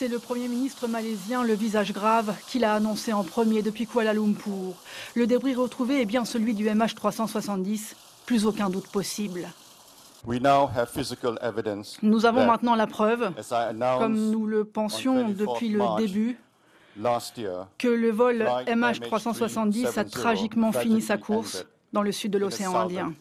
C'est le Premier ministre malaisien, le visage grave, qui l'a annoncé en premier depuis Kuala Lumpur. Le débris retrouvé est bien celui du MH370, plus aucun doute possible. Nous avons maintenant la preuve, comme nous le pensions depuis le début, que le vol MH370 a tragiquement fini sa course dans le sud de l'océan Indien.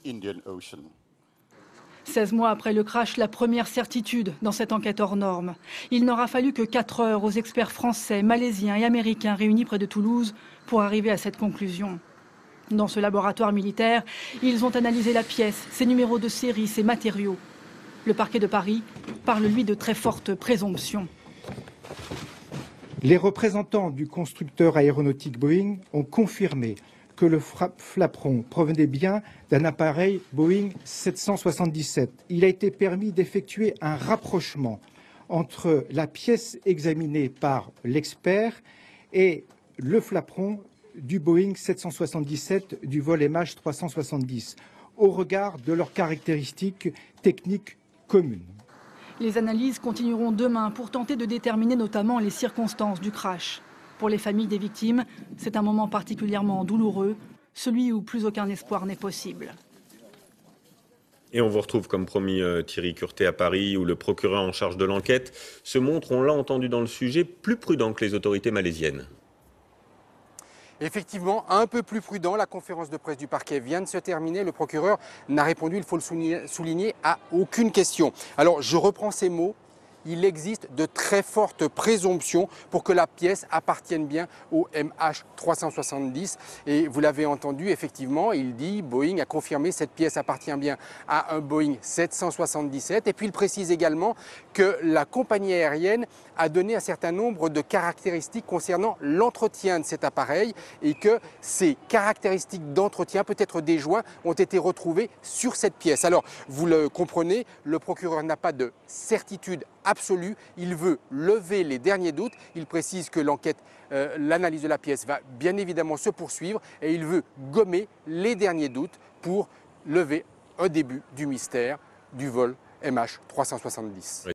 16 mois après le crash, la première certitude dans cette enquête hors norme. Il n'aura fallu que 4 heures aux experts français, malaisiens et américains réunis près de Toulouse pour arriver à cette conclusion. Dans ce laboratoire militaire, ils ont analysé la pièce, ses numéros de série, ses matériaux. Le parquet de Paris parle, lui, de très fortes présomptions. Les représentants du constructeur aéronautique Boeing ont confirmé que le flaperon provenait bien d'un appareil Boeing 777. Il a été permis d'effectuer un rapprochement entre la pièce examinée par l'expert et le flaperon du Boeing 777 du vol MH370 au regard de leurs caractéristiques techniques communes. Les analyses continueront demain pour tenter de déterminer notamment les circonstances du crash. Pour les familles des victimes, c'est un moment particulièrement douloureux, celui où plus aucun espoir n'est possible. Et on vous retrouve comme promis Thierry Curté à Paris, où le procureur en charge de l'enquête se montre, on l'a entendu dans le sujet, plus prudent que les autorités malaisiennes. Effectivement, un peu plus prudent, la conférence de presse du parquet vient de se terminer. Le procureur n'a répondu, il faut le souligner, à aucune question. Alors, je reprends ces mots. Il existe de très fortes présomptions pour que la pièce appartienne bien au MH370. Et vous l'avez entendu, effectivement, il dit, Boeing a confirmé, cette pièce appartient bien à un Boeing 777. Et puis il précise également que la compagnie aérienne a donné un certain nombre de caractéristiques concernant l'entretien de cet appareil et que ces caractéristiques d'entretien, peut-être des joints, ont été retrouvées sur cette pièce. Alors, vous le comprenez, le procureur n'a pas de certitude absolue, il veut lever les derniers doutes. Il précise que l'enquête, l'analyse de la pièce va bien évidemment se poursuivre et il veut gommer les derniers doutes pour lever un début du mystère du vol MH370.